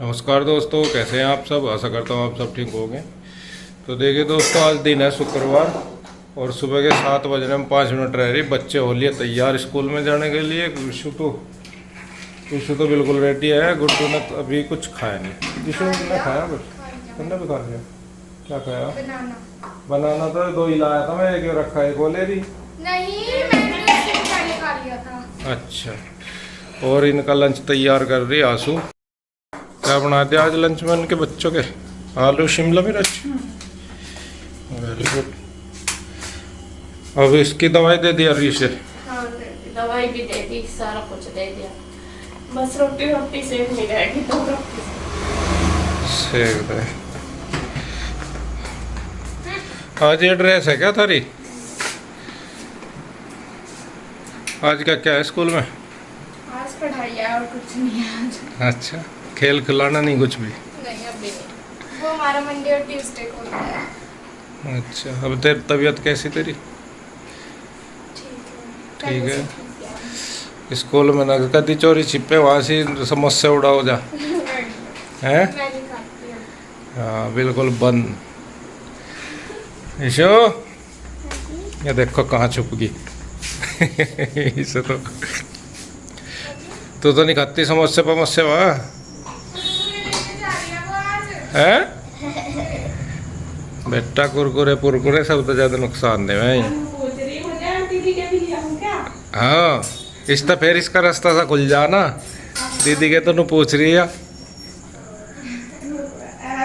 नमस्कार दोस्तों, कैसे हैं आप सब। आशा करता हूँ आप सब ठीक होंगे। तो देखिए दोस्तों, आज दिन है शुक्रवार और सुबह के 7 बजने में 5 मिनट रह रही। बच्चे हो लिए तैयार स्कूल में जाने के लिए। विशु तो बिल्कुल रेडी है। गुड्डू ने तो अभी कुछ खाया नहीं। विशु ने खाया कुछ? तुमने भी खा लिया? क्या खाया? बनाना तो 2 ही लाया था मैं, एक ही रखा है। बोले रही नहीं, मैंने उससे पहले खा लिया था। अच्छा। और इनका लंच तैयार कर रही आंसू। क्या बना दिया आज लंच में उनके बच्चों के? आलू शिमला मिर्च। Very good. अब इसकी दवाई दे दी अरी से? हाँ, दवाई भी दे दी, सारा कुछ दे दिया। बस रोटी रोटी सेकनी रहेगी, 2 रोटी सेक दे। आज ये ड्रेस है क्या थारी? आज का क्या है स्कूल में? आज पढ़ाई है और कुछ नहीं है आज। अच्छा, खेल खिलाना नहीं कुछ भी? नहीं, अभी नहीं। वो हमारा मंडे और ट्यूसडे को होता है। अच्छा, अब तेरी तबीयत कैसी तेरी? ठीक पहले से है। ठीक स्कूल में ना कदी चोरी छिपे वहाँ से समस्या उड़ा हो जा है। हैं? मैं नहीं खाती हूँ। हाँ, बिल्कुल बंद। ईशो, ये देखो कहाँ छुप गई। इसे तो नहीं खाती समोसे पमोसे वहाँ है? बेटा कुरकुरे पुरकुरे सब तो ज़्यादा नुकसान दे भाई। पूछ रही मुझे दीदी के भी लिया हूँ क्या? हाँ, इस तो फिर इसका रास्ता सा खुल जाना। दीदी के तो पूछ रही है।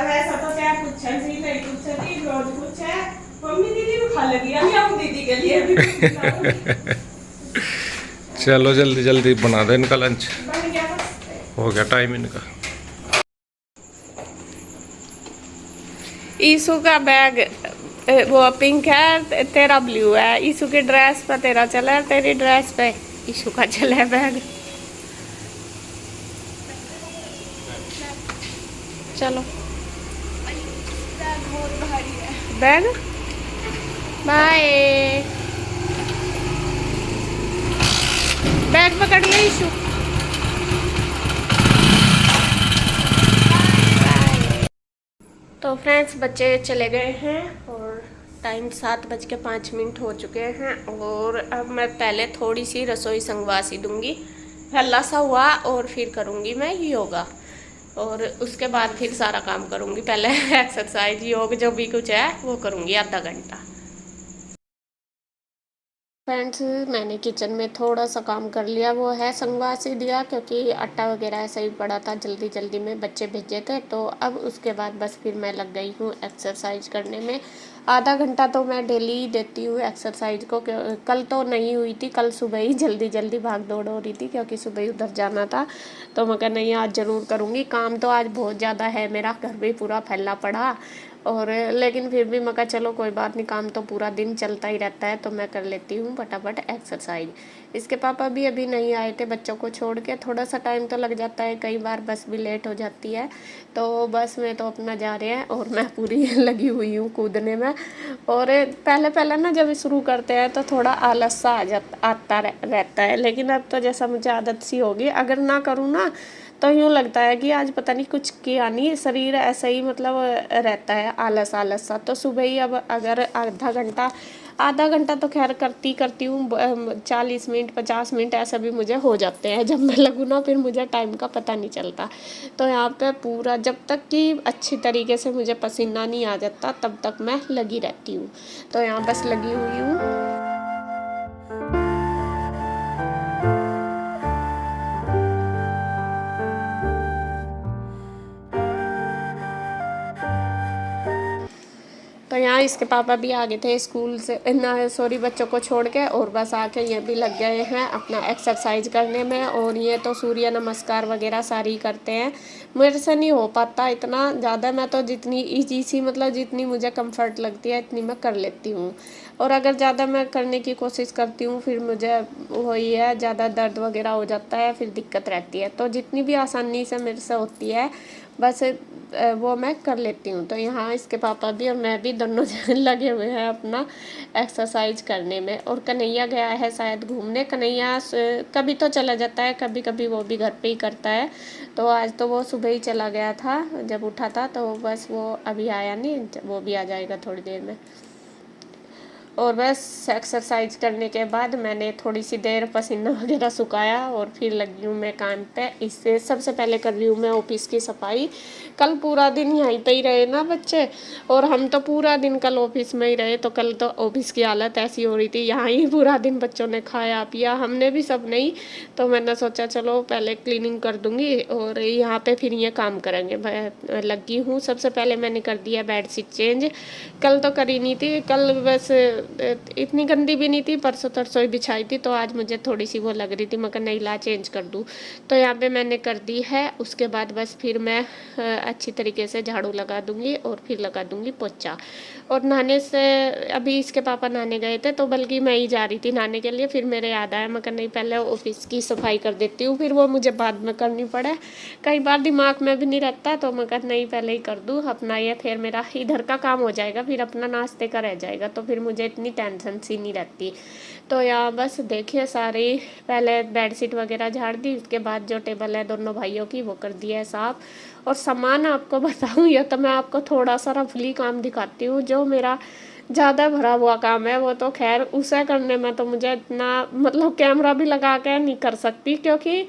वैसा तो क्या पूछा नहीं पूछा थी, रोज पूछा है। मम्मी दीदी भी खा लेगी, अभी हम दीदी के लिए भी पूछता चलो जल्दी जल्दी बना दे इनका लंच। बन गया बस। हो गया टाइम इनका। ईसु का बैग वो पिंक है, तेरा ब्लू है। ईसु की ड्रेस पे तेरा चला है, तेरी ड्रेस पे ईसु का चला है बैग। चलो बैग बाय। बैग पकड़ ले ईशु। तो फ्रेंड्स, बच्चे चले गए हैं और टाइम 7:05 हो चुके हैं। और अब मैं पहले थोड़ी सी रसोई संगवा सी दूंगी, हल्ला सा हुआ, और फिर करूंगी मैं योगा। और उसके बाद फिर सारा काम करूंगी। पहले एक्सरसाइज योग जो भी कुछ है वो करूंगी आधा घंटा। फ्रेंड्स, मैंने किचन में थोड़ा सा काम कर लिया, वो है संगवा सी दिया, क्योंकि आटा वगैरह ऐसा ही पड़ा था, जल्दी जल्दी में बच्चे भेजे थे। तो अब उसके बाद बस फिर मैं लग गई हूँ एक्सरसाइज करने में। आधा घंटा तो मैं डेली देती हूँ एक्सरसाइज को। कल तो नहीं हुई थी, कल सुबह ही जल्दी जल्दी भाग दौड़ हो रही थी, क्योंकि सुबह ही उधर जाना था। तो मैं कहा नहीं, आज ज़रूर करूँगी। काम तो आज बहुत ज़्यादा है, मेरा घर भी पूरा फैला पड़ा। और लेकिन फिर भी मैं कहा चलो कोई बात नहीं, काम तो पूरा दिन चलता ही रहता है, तो मैं कर लेती हूँ फटाफट एक्सरसाइज। इसके पापा भी अभी नहीं आए थे, बच्चों को छोड़ के थोड़ा सा टाइम तो लग जाता है, कई बार बस भी लेट हो जाती है। तो बस में तो अपना जा रहे हैं और मैं पूरी लगी हुई हूँ कूदने में। और पहले पहले ना जब शुरू करते हैं तो थोड़ा आलस सा आता रहता है, लेकिन अब तो जैसा मुझे आदत सी होगी, अगर ना करूँ ना तो यूँ लगता है कि आज पता नहीं कुछ किया नहीं, शरीर ऐसा ही मतलब रहता है आलस आलस सा। तो सुबह ही अब अगर आधा घंटा तो खैर करती करती हूँ, 40 मिनट 50 मिनट ऐसा भी मुझे हो जाते हैं। जब मैं लगूँ ना फिर मुझे टाइम का पता नहीं चलता। तो यहाँ पे पूरा जब तक कि अच्छी तरीके से मुझे पसीना नहीं आ जाता तब तक मैं लगी रहती हूँ। तो यहाँ बस लगी हुई हूँ। तो यहाँ इसके पापा भी आ गए थे स्कूल से, ना सॉरी, बच्चों को छोड़ के, और बस आके ये भी लग गए हैं अपना एक्सरसाइज करने में। और ये तो सूर्य नमस्कार वगैरह सारी करते हैं। मेरे से नहीं हो पाता इतना ज़्यादा, मैं तो जितनी ईजी सी मतलब जितनी मुझे कंफर्ट लगती है इतनी मैं कर लेती हूँ। और अगर ज़्यादा मैं करने की कोशिश करती हूँ फिर मुझे वही है, ज़्यादा दर्द वगैरह हो जाता है, फिर दिक्कत रहती है। तो जितनी भी आसानी से मेरे से होती है बस वो मैं कर लेती हूँ। तो यहाँ इसके पापा भी और मैं भी दोनों लगे हुए हैं अपना एक्सरसाइज करने में। और कन्हैया गया है शायद घूमने। कन्हैया कभी तो चला जाता है, कभी कभी वो भी घर पे ही करता है। तो आज तो वो सुबह ही चला गया था जब उठा था, तो बस वो अभी आया नहीं, वो भी आ जाएगा थोड़ी देर में। और बस एक्सरसाइज करने के बाद मैंने थोड़ी सी देर पसीना वगैरह सुखाया और फिर लगी हूँ मैं काम पे। इससे सबसे पहले कर रही हूँ मैं ऑफिस की सफाई। कल पूरा दिन यहीं पे ही रहे ना बच्चे, और हम तो पूरा दिन कल ऑफिस में ही रहे। तो कल तो ऑफिस की हालत ऐसी हो रही थी, यहाँ ही पूरा दिन बच्चों ने खाया पिया, हमने भी सब नहीं। तो मैंने सोचा चलो पहले क्लीनिंग कर दूँगी और यहाँ पे फिर ये काम करेंगे। मैं लगी हूँ। सबसे पहले मैंने कर दिया बेड शीट चेंज। कल तो करी नहीं थी, कल बस इतनी गंदी भी नहीं थी, परसों तरसों ही बिछाई थी। तो आज मुझे थोड़ी सी वो लग रही थी, मैं नहीं ला चेंज कर दूँ। तो यहाँ पे मैंने कर दी है। उसके बाद बस फिर मैं अच्छी तरीके से झाड़ू लगा दूँगी और फिर लगा दूँगी पोछा। और नहाने से अभी इसके पापा नहाने गए थे, तो बल्कि मैं ही जा रही थी नहाने के लिए। फिर मेरे याद आया, मैं नहीं पहले ऑफिस की सफाई कर देती हूँ, फिर वो मुझे बाद में करनी पड़े। कई बार दिमाग में भी नहीं रहता, तो मैं नहीं पहले ही कर दूँ अपना, ये फिर मेरा इधर का काम हो जाएगा, फिर अपना नाश्ते का रह जाएगा, तो फिर मुझे इतनी टेंशन सी नहीं रहती। तो यहाँ बस देखिए सारी पहले बेडशीट वगैरह झाड़ दी। उसके बाद जो टेबल है दोनों भाइयों की वो कर दिया है साफ। और सामान आपको बताऊँ, या तो मैं आपको थोड़ा सा रफली काम दिखाती हूँ। जो मेरा ज़्यादा भरा हुआ काम है वो तो खैर उसे करने में तो मुझे इतना मतलब कैमरा भी लगा के नहीं कर सकती, क्योंकि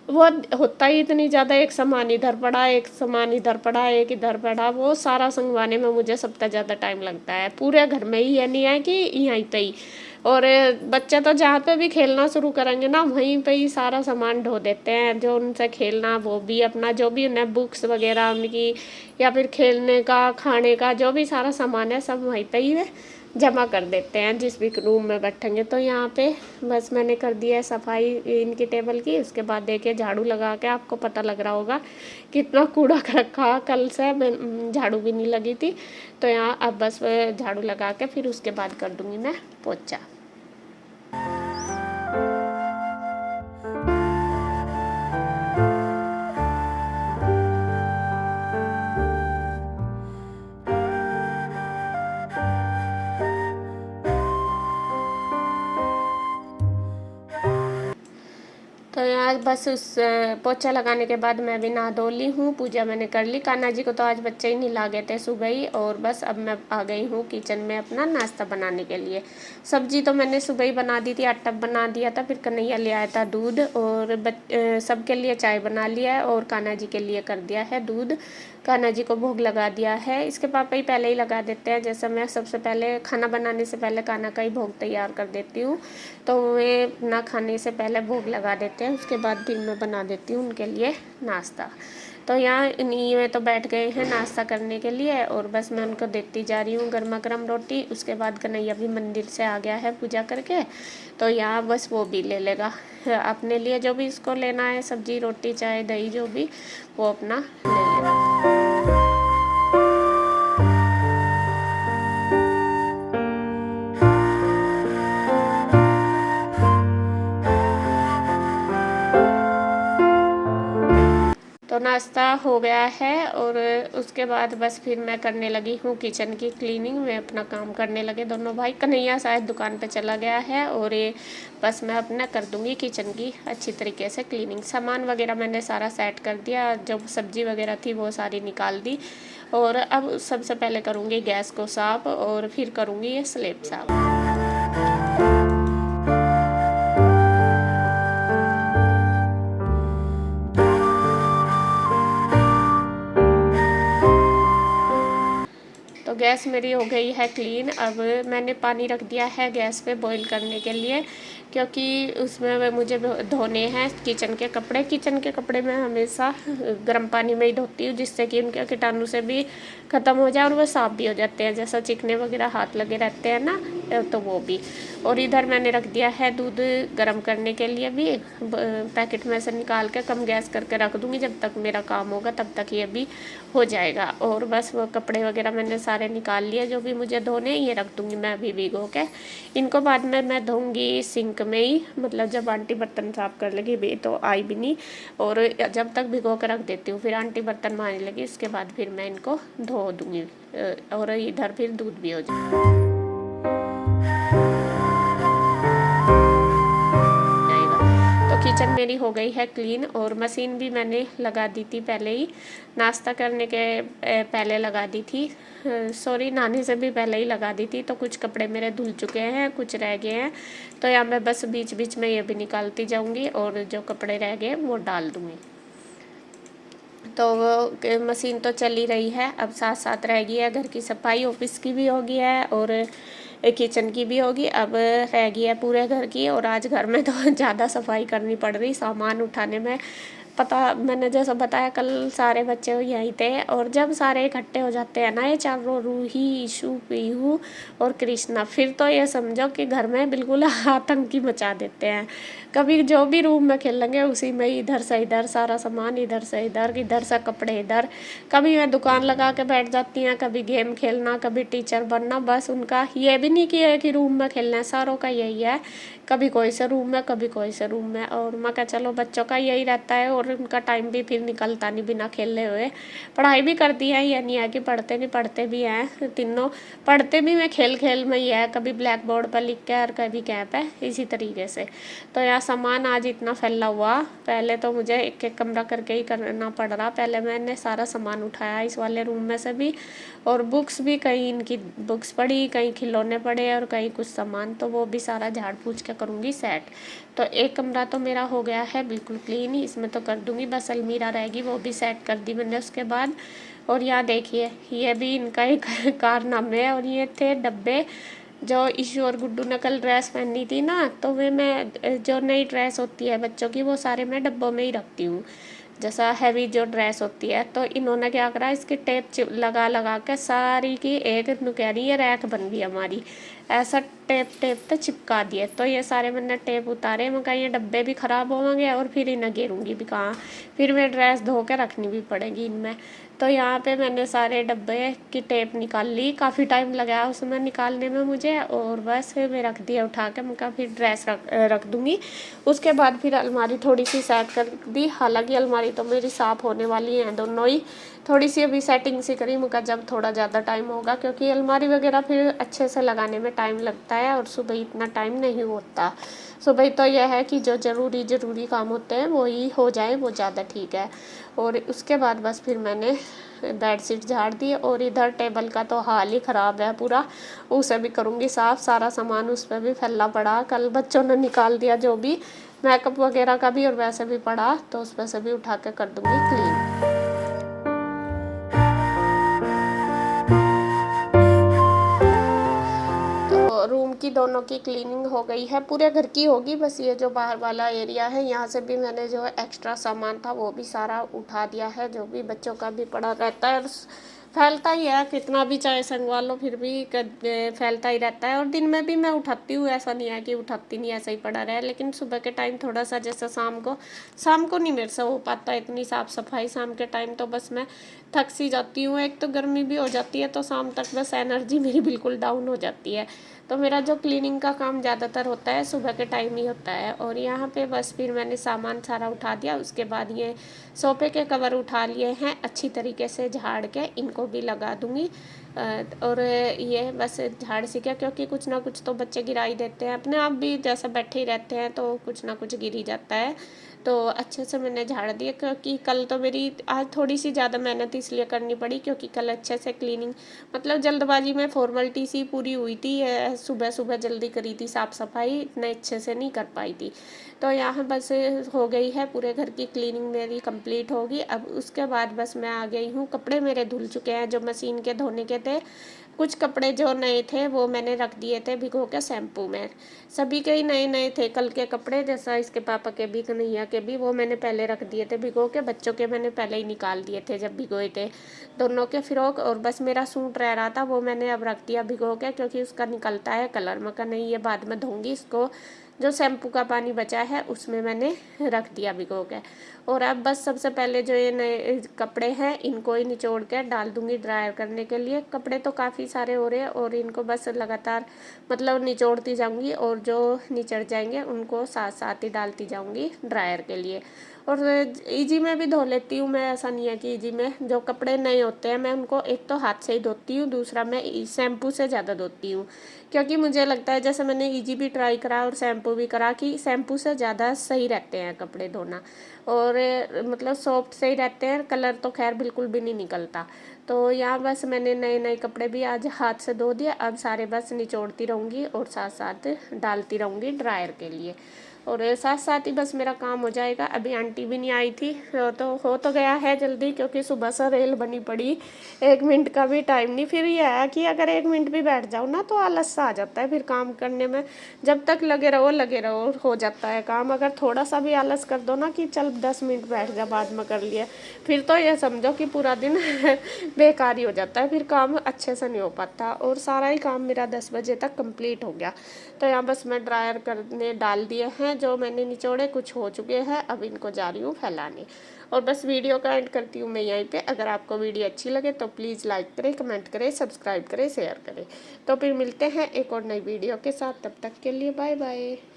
वो होता ही इतनी ज़्यादा, एक सामान इधर पड़ा, एक सामान इधर पड़ा, एक इधर पड़ा, वो सारा संगवाने में मुझे सबसे ज़्यादा टाइम लगता है। पूरे घर में ही, ये नहीं है कि यहीं पे ही। और बच्चे तो जहाँ पे भी खेलना शुरू करेंगे ना, वहीं पे ही सारा सामान ढो देते हैं। जो उनसे खेलना, वो भी अपना जो भी उन्हें बुक्स वगैरह उनकी, या फिर खेलने का, खाने का, जो भी सारा सामान है सब वहीं पे ही जमा कर देते हैं जिस भी रूम में बैठेंगे। तो यहाँ पे बस मैंने कर दिया है सफाई इनकी टेबल की। उसके बाद देखिए झाड़ू लगा के, आपको पता लग रहा होगा कितना कूड़ा रखा, कल से मैं झाड़ू भी नहीं लगी थी। तो यहाँ अब बस झाड़ू लगा के फिर उसके बाद कर दूँगी मैं पोछा। तो यार बस उस पोछा लगाने के बाद मैं भी नहा धो ली हूँ, पूजा मैंने कर ली। कान्हा जी को तो आज बच्चे ही नहला गए थे सुबह ही। और बस अब मैं आ गई हूँ किचन में अपना नाश्ता बनाने के लिए। सब्जी तो मैंने सुबह ही बना दी थी, आटा बना दिया था। फिर कन्हैया ले आया था दूध, और सबके लिए चाय बना लिया है और कान्हा जी के लिए कर दिया है दूध। कान्हा जी को भोग लगा दिया है। इसके पापा ही पहले ही लगा देते हैं, जैसे मैं सबसे पहले खाना बनाने से पहले कान्हा का ही भोग तैयार कर देती हूँ। तो वे ना खाने से पहले भोग लगा देते हैं, उसके बाद फिर मैं बना देती हूँ उनके लिए नाश्ता। तो यहाँ इन्हीं में तो बैठ गए हैं नाश्ता करने के लिए, और बस मैं उनको देती जा रही हूँ गर्मा गर्म रोटी। उसके बाद कन्हैया भी मंदिर से आ गया है पूजा करके, तो यहाँ बस वो भी ले लेगा अपने लिए जो भी इसको लेना है, सब्जी रोटी चाय दही जो भी, वो अपना ले लेगा। तो नाश्ता हो गया है, और उसके बाद बस फिर मैं करने लगी हूँ किचन की क्लीनिंग में, अपना काम करने लगे दोनों भाई। कन्हैया शायद दुकान पे चला गया है, और ये बस मैं अपना कर दूँगी किचन की अच्छी तरीके से क्लीनिंग। सामान वगैरह मैंने सारा सेट कर दिया, जो सब्जी वगैरह थी वो सारी निकाल दी। और अब सबसे पहले करूँगी गैस को साफ़, और फिर करूँगी ये स्लेब साफ़। तो गैस मेरी हो गई है क्लीन। अब मैंने पानी रख दिया है गैस पे बॉईल करने के लिए, क्योंकि उसमें मुझे धोने हैं किचन के कपड़े। किचन के कपड़े मैं हमेशा गर्म पानी में ही धोती हूँ, जिससे कि उनके कीटाणु से भी ख़त्म हो जाए और वो साफ़ भी हो जाते हैं। जैसा चिकने वगैरह हाथ लगे रहते हैं ना, तो वो भी। और इधर मैंने रख दिया है दूध गर्म करने के लिए भी, पैकेट में से निकाल के कम गैस करके रख दूँगी। जब तक मेरा काम होगा तब तक ये भी हो जाएगा। और बस वो कपड़े वगैरह मैंने सारे निकाल लिए जो भी मुझे धोने, ये रख दूँगी मैं अभी भिगो के। इनको बाद में मैं धोऊँगी सिंक में ही, मतलब जब आंटी बर्तन साफ़ कर लेगी भी तो आई भी नहीं, और जब तक भिगो के रख देती हूँ, फिर आंटी बर्तन मारने लगी, इसके बाद फिर मैं इनको धो दूँगी और इधर फिर दूध भी हो जाएगा। तो किचन मेरी हो गई है क्लीन, और मशीन भी मैंने लगा दी थी पहले ही, नाश्ता करने के पहले लगा दी थी, सॉरी नहाने से भी पहले ही लगा दी थी। तो कुछ कपड़े मेरे धुल चुके हैं, कुछ रह गए हैं, तो यहाँ मैं बस बीच बीच में ये भी निकालती जाऊँगी और जो कपड़े रह गए वो डाल दूँगी। तो मशीन तो चल ही रही है, अब साथ साथ रह गई है घर की सफाई, ऑफिस की भी होगी है और किचन की भी होगी, अब रह गई है पूरे घर की। और आज घर में तो ज़्यादा सफाई करनी पड़ रही, सामान उठाने में। पता मैंने जैसा बताया कल सारे बच्चे यहीं थे, और जब सारे इकट्ठे हो जाते हैं ना ये चारों, रूही, ईशू, पीहू और कृष्णा, फिर तो ये समझो कि घर में बिल्कुल आतंकी मचा देते हैं। कभी जो भी रूम में खेलेंगे उसी में इधर से इधर सारा सामान, इधर से इधर से कपड़े इधर। कभी मैं दुकान लगा के बैठ जाती हैं, कभी गेम खेलना, कभी टीचर बनना। बस उनका ये भी नहीं किया है कि रूम में खेलना है, सारों का यही है, कभी कोई से रूम में, कभी कोई से रूम में। और मैं क्या, चलो बच्चों का यही रहता है, और उनका टाइम भी फिर निकलता नहीं बिना खेले हुए। पढ़ाई भी करती है, ये नहीं है कि पढ़ते नहीं, पढ़ते भी हैं तीनों। पढ़ते भी मैं खेल खेल में ही है, कभी ब्लैक बोर्ड पर लिख के और कभी क्या पे, इसी तरीके से। तो यहाँ सामान आज इतना फैला हुआ, पहले तो मुझे एक एक कमरा करके ही करना पड़ रहा। पहले मैंने सारा सामान उठाया इस वाले रूम में से भी, और बुक्स भी, कहीं इनकी बुक्स पड़ी, कहीं खिलौने पड़े और कहीं कुछ सामान, तो वो भी सारा झाड़ पूछ के करूँगी सेट। तो एक कमरा तो मेरा हो गया है बिल्कुल क्लीन ही, इसमें तो कर दूँगी, बस अलमीरा रहेगी, वो भी सेट कर दी मैंने उसके बाद। और यहाँ देखिए, ये भी इनका एक कारनामे है, और ये थे डब्बे जो ईशू और गुड्डू ने कल ड्रेस पहनी थी ना, तो वे मैं जो नई ड्रेस होती है बच्चों की, वो सारे मैं डब्बों में ही रखती हूँ, जैसा हैवी जो ड्रेस होती है। तो इन्होंने क्या करा, इसकी टेप लगा लगा के सारी की एक नुकैरी ये रैक बन गई हमारी, ऐसा टेप पे चिपका दिए। तो ये सारे मैंने टेप उतारे, मैं कहा ये डब्बे भी ख़राब होंगे और फिर इन्हें घेरूँगी भी कहाँ, फिर मैं ड्रेस धो के रखनी भी पड़ेगी इनमें। तो यहाँ पे मैंने सारे डब्बे की टेप निकाल ली, काफ़ी टाइम लगा उसमें निकालने में मुझे, और बस मैं रख दिया उठा के, मैं कहा फिर ड्रेस रख दूँगी। उसके बाद फिर अलमारी थोड़ी सी सेट कर दी, हालांकि अलमारी तो मेरी साफ़ होने वाली हैं दोनों ही, थोड़ी सी अभी सेटिंग सी करी, मुझे जब थोड़ा ज़्यादा टाइम होगा, क्योंकि अलमारी वगैरह फिर अच्छे से लगाने में टाइम लगता है, और सुबह इतना टाइम नहीं होता। सुबह तो यह है कि जो ज़रूरी काम होते हैं वो ही हो जाए, वो ज़्यादा ठीक है। और उसके बाद बस फिर मैंने बेडशीट झाड़ दी, और इधर टेबल का तो हाल ही ख़राब है पूरा, उसे भी करूँगी साफ़। सारा सामान उस पर भी फैला पड़ा, कल बच्चों ने निकाल दिया जो भी मेकअप वगैरह का भी, और वैसे भी पड़ा, तो उस पर से भी उठा के कर दूँगी क्लीन। रूम की दोनों की क्लीनिंग हो गई है, पूरे घर की होगी, बस ये जो बाहर वाला एरिया है यहाँ से भी मैंने जो एक्स्ट्रा सामान था वो भी सारा उठा दिया है, जो भी बच्चों का भी पड़ा रहता है, फैलता ही है, कितना भी चाहे संगवा लो फिर भी फैलता ही रहता है। और दिन में भी मैं उठाती हूँ, ऐसा नहीं है कि उठाती नहीं, ऐसा ही पड़ा रहा है, लेकिन सुबह के टाइम थोड़ा सा, जैसे शाम को नहीं मेरे से हो पाता इतनी साफ़ सफाई, शाम के टाइम तो बस मैं थक सी जाती हूँ, एक तो गर्मी भी हो जाती है, तो शाम तक बस एनर्जी मेरी बिल्कुल डाउन हो जाती है। तो मेरा जो क्लीनिंग का काम ज़्यादातर होता है सुबह के टाइम ही होता है। और यहाँ पे बस फिर मैंने सामान सारा उठा दिया, उसके बाद ये सोफे के कवर उठा लिए हैं, अच्छी तरीके से झाड़ के इनको भी लगा दूँगी। और ये बस झाड़ सी क्या, क्योंकि कुछ ना कुछ तो बच्चे गिरा ही देते हैं, अपने आप भी जैसे बैठे ही रहते हैं तो कुछ ना कुछ गिर ही जाता है। तो अच्छे से मैंने झाड़ दिया, क्योंकि कल तो मेरी आज थोड़ी सी ज़्यादा मेहनत इसलिए करनी पड़ी, क्योंकि कल अच्छे से क्लीनिंग, मतलब जल्दबाजी में फॉर्मेलिटी सी पूरी हुई थी, सुबह सुबह जल्दी करी थी साफ़ सफाई, इतने अच्छे से नहीं कर पाई थी। तो यहाँ बस हो गई है, पूरे घर की क्लीनिंग मेरी कंप्लीट होगी। अब उसके बाद बस मैं आ गई हूँ, कपड़े मेरे धुल चुके हैं जो मशीन के धोने के थे, कुछ कपड़े जो नए थे वो मैंने रख दिए थे भिगो के शैम्पू में, सभी के ही नए नए थे कल के कपड़े, जैसा इसके पापा के भी कन्हैया के भी, वो मैंने पहले रख दिए थे भिगो के, बच्चों के मैंने पहले ही निकाल दिए थे जब भिगोए थे दोनों के फ्रॉक। और बस मेरा सूट रह रहा था, वो मैंने अब रख दिया भिगो के, क्योंकि उसका निकलता है कलर, मैं कहा नहीं ये बाद में धोऊंगी, इसको जो शैम्पू का पानी बचा है उसमें मैंने रख दिया भिगो के। और अब बस सबसे पहले जो ये नए कपड़े हैं इनको ही निचोड़ के डाल दूंगी ड्रायर करने के लिए। कपड़े तो काफ़ी सारे हो रहे हैं और इनको बस लगातार मतलब निचोड़ती जाऊंगी और जो निचड़ जाएंगे उनको साथ साथ ही डालती जाऊंगी ड्रायर के लिए। और इजी में भी धो लेती हूँ मैं, ऐसा नहीं है कि इजी में जो कपड़े नए होते हैं मैं उनको एक तो हाथ से ही धोती हूँ, दूसरा मैं शैम्पू से ज़्यादा धोती हूँ। क्योंकि मुझे लगता है जैसे मैंने इजी भी ट्राई करा और शैम्पू भी करा कि शैम्पू से ज़्यादा सही रहते हैं कपड़े धोना, और मतलब सॉफ्ट सही रहते हैं, कलर तो खैर बिल्कुल भी नहीं निकलता। तो यहाँ बस मैंने नए नए कपड़े भी आज हाथ से धो दिए, अब सारे बस निचोड़ती रहूँगी और साथ साथ डालती रहूँगी ड्रायर के लिए। और साथ साथ ही बस मेरा काम हो जाएगा। अभी आंटी भी नहीं आई थी तो हो तो गया है जल्दी, क्योंकि सुबह से रेल बनी पड़ी, 1 मिनट का भी टाइम नहीं। फिर यह है कि अगर 1 मिनट भी बैठ जाओ ना तो आलस सा आ जाता है फिर काम करने में। जब तक लगे रहो हो जाता है काम। अगर थोड़ा सा भी आलस कर दो ना कि चल 10 मिनट बैठ जा बाद में कर लिया, फिर तो ये समझो कि पूरा दिन बेकार ही हो जाता है, फिर काम अच्छे से नहीं हो पाता। और सारा ही काम मेरा 10 बजे तक कंप्लीट हो गया। तो यहाँ बस मैं ड्रायर करने डाल दिए हैं जो मैंने निचोड़े, कुछ हो चुके हैं, अब इनको जा रही हूँ फैलाने। और बस वीडियो का एंड करती हूँ मैं यहीं पे। अगर आपको वीडियो अच्छी लगे तो प्लीज़ लाइक करें, कमेंट करें, सब्सक्राइब करें, शेयर करें। तो फिर मिलते हैं एक और नई वीडियो के साथ, तब तक के लिए बाय बाय।